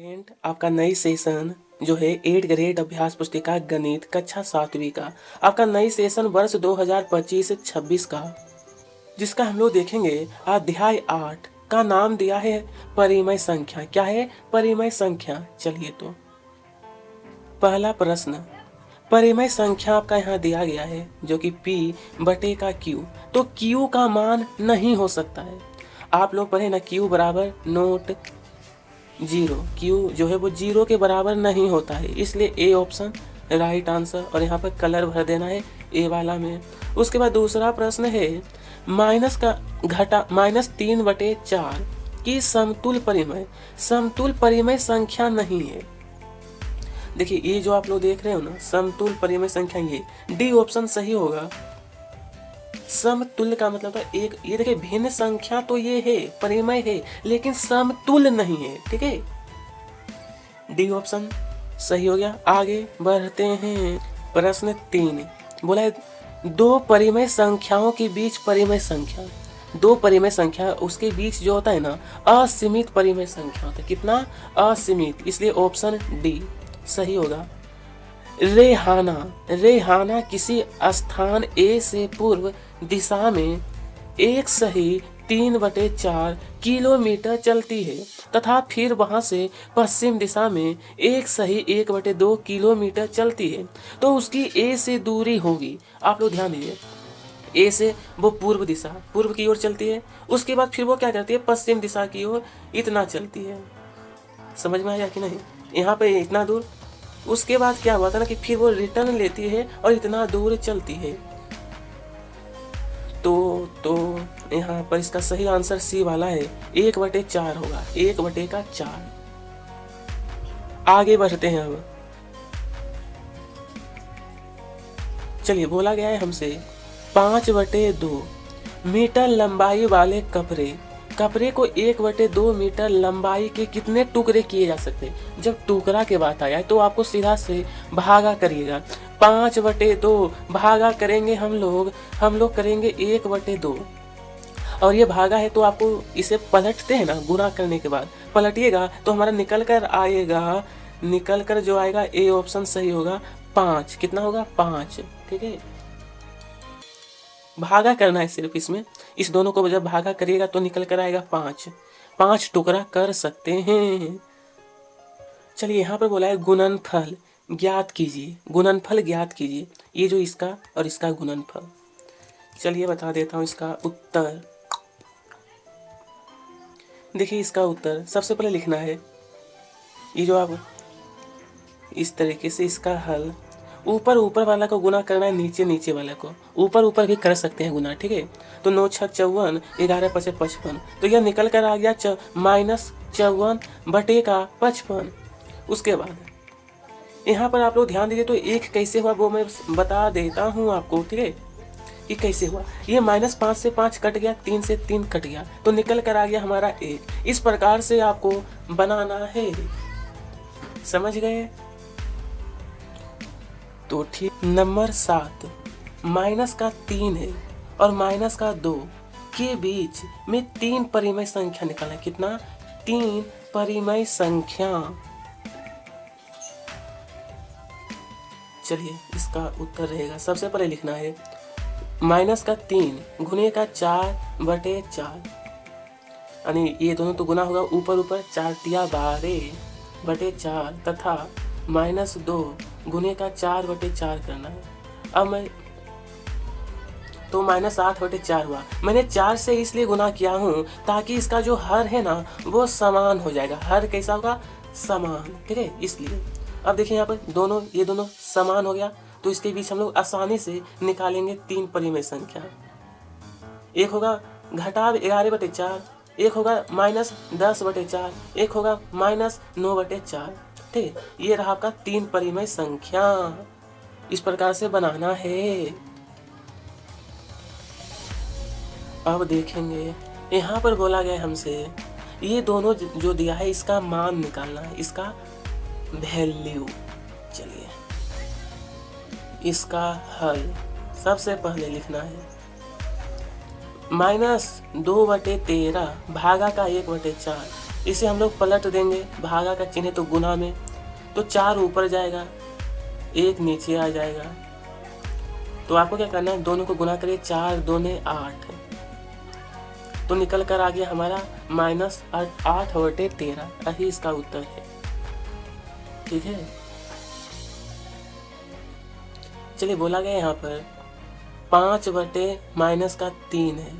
Student, आपका नई session जो है 8 ग्रेड अभ्यास पुस्तिका गणित कक्षा 7वीं का आपका नई सेशन वर्ष 2025-26 का, जिसका हम लोग देखेंगे अध्याय 8 का नाम दिया है परिमेय संख्या। क्या है? परिमेय संख्या। चलिए तो पहला प्रश्न, परिमेय संख्या आपका यहाँ दिया गया है जो कि P/Q। तो Q का मान नहीं हो सकता है। आप लोग पढ़े ना, Q बराबर नोट जीरो। Q जो है वो जीरो के बराबर नहीं होता है, इसलिए ए ऑप्शन राइट आंसर। और यहाँ पर कलर भर देना है ए वाला में। उसके बाद दूसरा प्रश्न है माइनस का घटा -3/4 की समतुल्य परिमेय संख्या नहीं है। देखिए ये जो आप लोग देख रहे हो ना, समतुल्य परिमेय संख्या, ये डी ऑप्शन सही होगा। समतुल्य का मतलब था एक, ये देखिए भिन्न संख्या तो ये है, परिमेय है, लेकिन समतुल्य नहीं है। ठीक है, डी ऑप्शन सही हो गया। आगे बढ़ते हैं। प्रश्न 3 बोला है दो परिमेय संख्याओं के बीच परिमेय संख्या, दो परिमेय संख्या उसके बीच जो होता है ना, असीमित परिमेय संख्या होता है। कितना? असीमित, इसलिए ऑप्शन डी सही होगा। रेहाना किसी स्थान ए से पूर्व दिशा में एक सही 3/4 किलोमीटर चलती है तथा फिर वहां से पश्चिम दिशा में एक सही 1/2 किलोमीटर चलती है, तो उसकी ए से दूरी होगी। आप लोग ध्यान दीजिए, ए से वो पूर्व की ओर चलती है, उसके बाद फिर वो क्या करती है, पश्चिम दिशा की ओर इतना चलती है। समझ में आया कि नहीं? यहाँ पे इतना दूर, उसके बाद क्या हुआ था ना कि फिर वो रिटर्न लेती है और इतना दूर चलती है। तो यहाँ पर इसका सही आंसर सी वाला है, 1/4 होगा, 1/4। आगे बढ़ते हैं अब। चलिए, बोला गया है हमसे 5/2 मीटर लंबाई वाले कपड़े को 1/2 मीटर लंबाई के कितने टुकड़े किए जा सकते हैं। जब टुकड़ा के बात आया है तो आपको सीधा से भागा करिएगा। 5/2 भागा करेंगे हम लोग करेंगे 1/2, और ये भागा है तो आपको इसे पलटते हैं ना, गुणा करने के बाद पलटिएगा तो हमारा निकल कर जो आएगा ए ऑप्शन सही होगा, 5। कितना होगा? 5। ठीक है, भागा करना है सिर्फ इसमें, इस दोनों को जब भागा करिएगा तो निकल कर आएगा 5। 5 टुकड़ा कर सकते हैं। चलिए, यहाँ पर बोला है गुणनफल ज्ञात कीजिए। ये जो इसका और इसका गुणनफल, चलिए बता देता हूँ इसका उत्तर। देखिए इसका उत्तर सबसे पहले लिखना है, ये जो आप इस तरीके से इसका हल, ऊपर वाला को गुना करना है नीचे वाले को, ऊपर भी कर सकते हैं गुना। ठीक है, तो 9 6 54, 11 5 55, तो यह निकल कर आ गया -54/55। उसके बाद यहाँ पर आप लोग ध्यान दीजिए, तो एक कैसे हुआ वो मैं बता देता हूँ आपको। ठीक है, कि कैसे हुआ, ये -5 से 5 कट गया, 3 से 3 कट गया, तो निकल कर आ गया हमारा 1। इस प्रकार से आपको बनाना है। समझ गए? तो ठीक, नंबर 7 -3 है और -2 के बीच में 3 परिमेय संख्या निकालना है। कितना? 3 परिमेय संख्या। चलिए, इसका उत्तर रहेगा, सबसे पहले लिखना है -3 गुने का 4/4, यानी ये दोनों तो गुना होगा, ऊपर 4 तिया 12/4 तथा -2 गुने का 4/4 करना है। अब मैं तो -8/4 हुआ। मैंने 4 से इसलिए गुना किया हूँ ताकि इसका जो हर है ना वो समान हो जाएगा। हर कैसा होगा? समान। ठीक है, इसलिए अब देखिए यहाँ पर ये दोनों समान हो गया, तो इसके बीच हम लोग आसानी से निकालेंगे 3 परिमेय संख्या। एक होगा घटाव 11/4, एक होगा -10/4, एक होगा -9/4। ठीक है, ये रहा आपका 3 परिमेय संख्या। इस प्रकार से बनाना है। अब देखेंगे, यहाँ पर बोला गया हमसे ये दोनों जो दिया है इसका मान निकालना है, इसका वैल्यू। चलिए, इसका हल सबसे पहले लिखना है -2/13 भागा का 1/4 इसे हम लोग पलट देंगे, भागा का चिन्ह है तो गुना में, तो 4 ऊपर जाएगा, 1 नीचे आ जाएगा। तो आपको क्या करना है, दोनों को गुना करिए, 4 दूने 8, तो निकल कर आ गया हमारा -8/13। यही इसका उत्तर है। ठीक है, चलिए बोला गया यहाँ पर 5/-3 है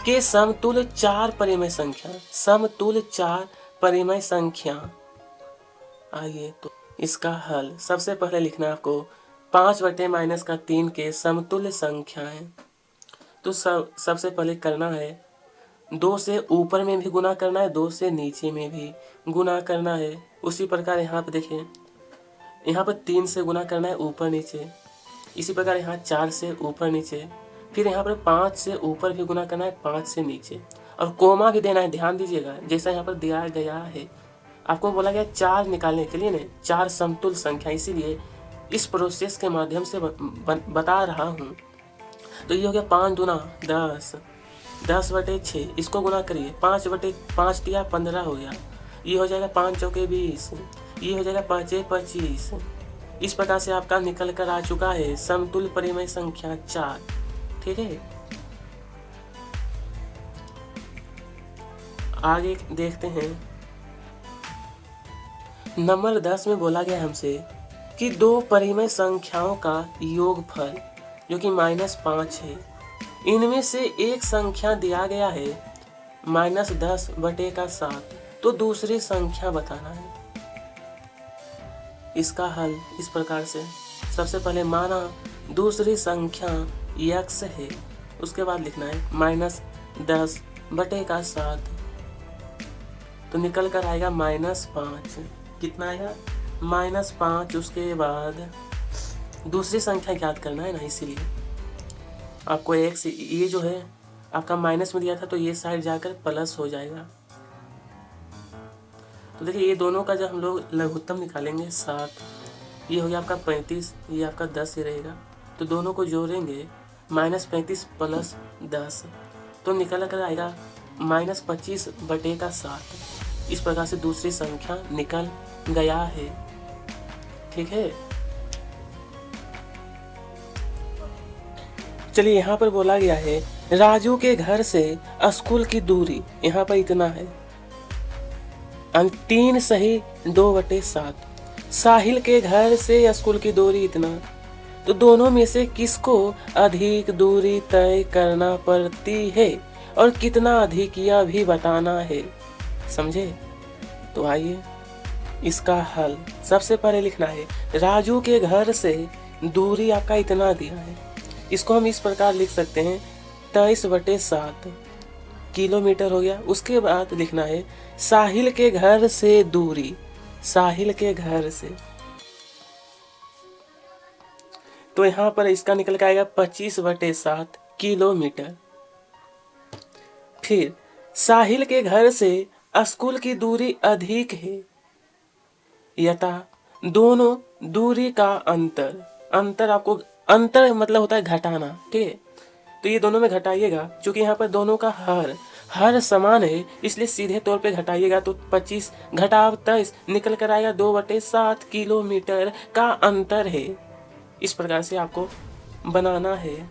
के समतुल्य 4 परिमेय संख्या, समतुल्य 4 परिमेय संख्या। आइए तो इसका हल सबसे पहले लिखना है आपको 5/-3 के समतुल्य संख्याएं। तो सबसे पहले करना है 2 से ऊपर में भी गुना करना है, 2 से नीचे में भी गुना करना है। उसी प्रकार यहाँ पे देखिए, यहाँ पर 3 से गुना करना है ऊपर नीचे, इसी प्रकार यहाँ 4 से ऊपर नीचे, फिर यहाँ पर 5 से ऊपर भी गुना करना है, 5 से नीचे, और कोमा भी देना है। ध्यान दीजिएगा जैसा यहाँ पर दिया गया है, आपको बोला गया 4 निकालने के लिए ना, 4 समतुल्य संख्या, इसीलिए इस प्रोसेस के माध्यम से बता रहा हूँ। तो ये हो गया 5 दूना 10, 10/6, इसको गुना करिए, 5/5 दिया 15 हो गया, ये हो जाएगा 5 चौके 20, ये हो जाएगा 5 25। इस प्रकार से आपका निकल कर आ चुका है समतुल्य परिमेय संख्या 4। ठीक है, आगे देखते हैं। नंबर 10 में बोला गया हमसे कि 2 परिमेय संख्याओं का योगफल जो कि -5 है, इनमें से एक संख्या दिया गया है -10/7, तो दूसरी संख्या बताना है। इसका हल इस प्रकार से, सबसे पहले माना दूसरी संख्या x है, उसके बाद लिखना है -10/7, तो निकल कर आएगा -5। कितना आएगा, -5। उसके बाद दूसरी संख्या ज्ञात करना है ना, इसीलिए आपको x, ये जो है आपका माइनस में दिया था, तो ये साइड जाकर प्लस हो जाएगा। तो देखिए ये दोनों का जब हम लोग लघुत्तम निकालेंगे 7, ये हो गया आपका 35, ये आपका 10 ही रहेगा, तो दोनों को जोड़ेंगे -35 + 10, तो निकल कर आएगा -25/7। इस प्रकार से दूसरी संख्या निकल गया है। ठीक है, चलिए यहाँ पर बोला गया है राजू के घर से स्कूल की दूरी, यहाँ पर इतना है, 3 सही 2/7। साहिल के घर से स्कूल की दूरी इतना, तो दोनों में से किसको अधिक दूरी तय करना पड़ती है और कितना अधिक यह भी बताना है। समझे? तो आइए इसका हल सबसे पहले लिखना है, राजू के घर से दूरी आपका इतना दिया है, इसको हम इस प्रकार लिख सकते हैं 23/7 किलोमीटर हो गया। उसके बाद लिखना है साहिल के घर से दूरी, साहिल के घर से, तो यहाँ पर इसका निकल के आएगा 25/7 किलोमीटर। फिर साहिल के घर से स्कूल की दूरी अधिक है, यथा दोनों दूरी का अंतर, अंतर आपको, अंतर मतलब होता है घटाना। ठीक है, तो ये दोनों में घटाइएगा, क्योंकि यहाँ पर दोनों का हर समान है, इसलिए सीधे तौर पे घटाइएगा, तो 25 घटाव 23 निकल कर आएगा 2/7 किलोमीटर का अंतर है। इस प्रकार से आपको बनाना है।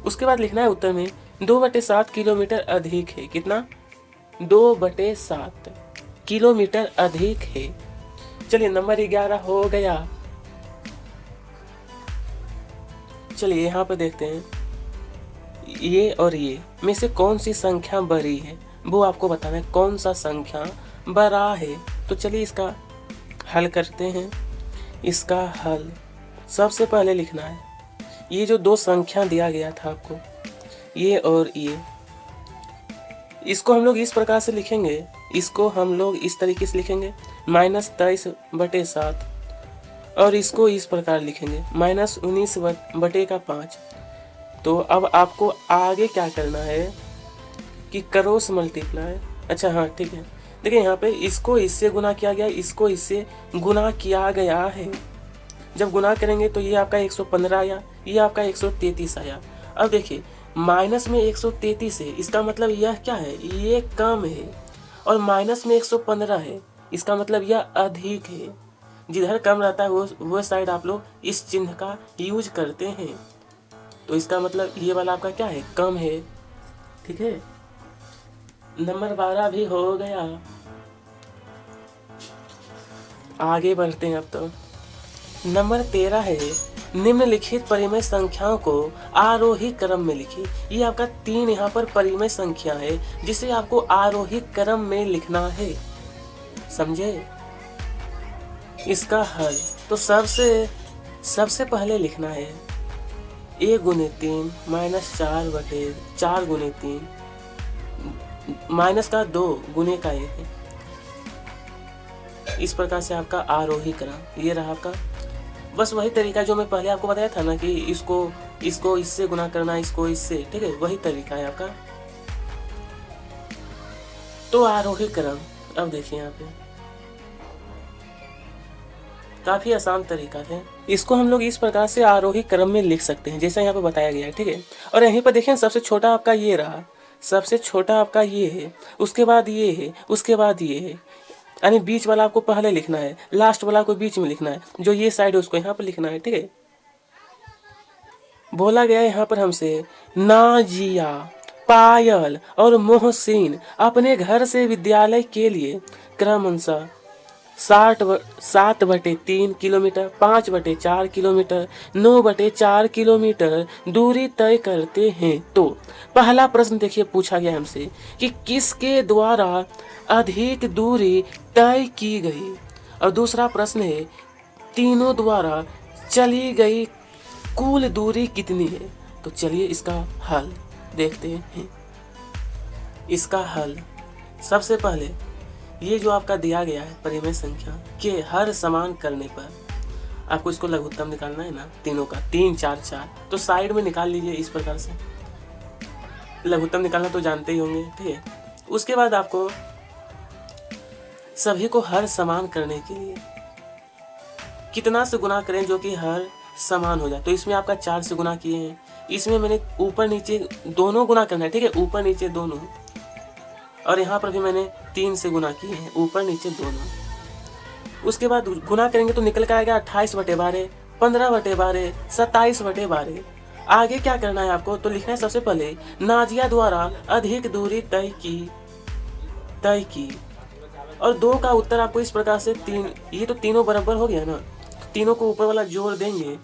उसके बाद लिखना है उत्तर में 2/7 किलोमीटर अधिक है, कितना, 2/7 किलोमीटर अधिक है। चलिए नंबर 11 हो गया। चलिए यहाँ पर देखते हैं, ये और ये में से कौन सी संख्या बड़ी है, वो आपको बताना है, कौन सा संख्या बड़ा है। तो चलिए इसका हल करते हैं। इसका हल सबसे पहले लिखना है, ये जो 2 संख्या दिया गया था आपको, ये और ये, इसको हम लोग इस प्रकार से लिखेंगे, इसको हम लोग इस तरीके से लिखेंगे -23/7, और इसको इस प्रकार लिखेंगे -19/5। तो अब आपको आगे क्या करना है कि क्रॉस मल्टीप्लाई। अच्छा हाँ ठीक है, देखिए यहाँ पे इसको इससे गुना किया गया, इसको इससे गुना किया गया है। जब गुना करेंगे तो ये आपका 115 आया, ये आपका 133 आया। अब देखिए माइनस में 133 है, इसका मतलब यह क्या है, ये कम है। और माइनस में 115 है, इसका मतलब यह अधिक है। जिधर कम रहता है वो साइड आप लोग इस चिन्ह का यूज करते हैं। तो इसका मतलब ये वाला आपका क्या है, कम है। ठीक है, नंबर 12 भी हो गया। आगे बढ़ते हैं अब तो। नंबर 13 है, निम्नलिखित परिमेय संख्याओं को आरोही क्रम में लिखिए। ये आपका 3 यहाँ पर परिमेय संख्या है जिसे आपको आरोही क्रम में लिखना है, समझे। इसका हल तो सबसे पहले लिखना है a गुने 3 माइनस 4 गुने 3 माइनस का 2 गुने का 1 है। इस प्रकार से आपका आरोही क्रम ये रहा आपका। बस वही तरीका जो मैं पहले आपको बताया था ना कि इसको इससे गुना करना, इसको इससे, ठीक है, वही तरीका है आपका। तो आरोही क्रम अब देखिए यहाँ पे काफी आसान तरीका है। इसको हम लोग इस प्रकार से आरोही क्रम में लिख सकते हैं जैसा यहाँ पे बताया गया है, ठीक है। और यहीं पर देखें सबसे छोटा आपका ये रहा, सबसे छोटा आपका ये है, उसके बाद ये है, उसके बाद ये है, यानी बीच वाला आपको पहले लिखना है, लास्ट वाला को बीच में लिखना है, जो ये साइड है उसको यहाँ पर लिखना है, ठीक है। बोला गया है यहाँ पर हमसे, नाजिया, पायल और मोहसिन अपने घर से विद्यालय के लिए क्रमशः 7/3 किलोमीटर, 5/4 किलोमीटर, 9/4 किलोमीटर दूरी तय करते हैं। तो पहला प्रश्न देखिए पूछा गया हमसे कि किसके द्वारा अधिक दूरी तय की गई, और दूसरा प्रश्न है तीनों द्वारा चली गई कुल दूरी कितनी है। तो चलिए इसका हल देखते हैं। इसका हल सबसे पहले ये जो आपका दिया गया है परिमेय संख्या के हर समान करने पर आपको इसको लघुत्तम निकालना है ना, तीनों का 3 4 4, तो साइड में निकाल लीजिए। इस प्रकार से लघुत्तम निकालना तो जानते ही होंगे, ठीक है। उसके बाद आपको सभी को हर समान करने के लिए कितना से गुना करें जो कि हर समान हो जाए। तो इसमें आपका 4 से गुना किए हैं, इसमें मैंने ऊपर नीचे दोनों गुना करना है, ठीक है, ऊपर नीचे दोनों। और यहाँ पर भी मैंने 3 से गुना किए हैं, ऊपर नीचे दोनों। उसके बाद गुना करेंगे तो निकल कर आएगा 28/12, 15/12, 27/12। आगे क्या करना है आपको, तो लिखना है सबसे पहले नाजिया द्वारा अधिक दूरी तय की। और 2 का उत्तर आपको इस प्रकार से 3, ये तो तीनों बराबर हो गया ना, तीनों को ऊपर वाला जोड़ देंगे।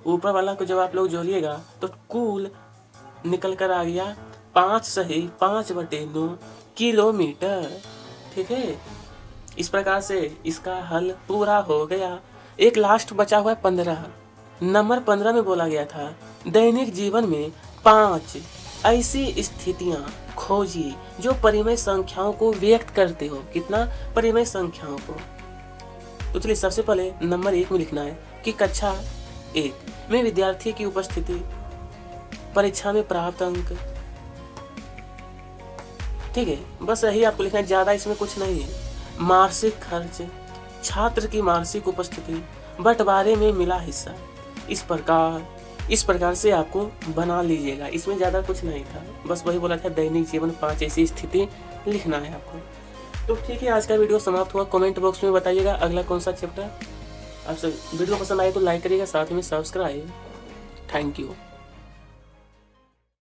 ऊपर वाला को जब आप लोग जोड़िएगा तो कुल निकल कर आ गया 5 सही 5/9 किलोमीटर, ठीक है। इस प्रकार से इसका हल पूरा हो गया। एक लास्ट बचा हुआ है 15। नंबर 15 में बोला गया था दैनिक जीवन में 5 ऐसी स्थितियां खोजिए जो परिमेय संख्याओं को व्यक्त करते हो। कितना, परिमेय संख्याओं को। तो चलिए सबसे पहले नंबर 1 में लिखना है कि कक्षा 1 में विद्यार्थी की उपस्थिति, परीक्षा में प्राप्त अंक, ठीक है। बस यही आपको लिखना है, ज्यादा इसमें कुछ नहीं है। मासिक खर्च, छात्र की मासिक उपस्थिति, बंटवारे में मिला हिस्सा। इस प्रकार से आपको बना लीजिएगा। इसमें ज्यादा कुछ नहीं था, बस वही बोला था दैनिक जीवन 5 ऐसी स्थिति लिखना है आपको। तो ठीक है, आज का वीडियो समाप्त हुआ। कमेंट बॉक्स में बताइएगा अगला कौन सा चैप्टर। आप सब वीडियो पसंद आए तो लाइक करिएगा, साथ में सब्सक्राइब। Thank you.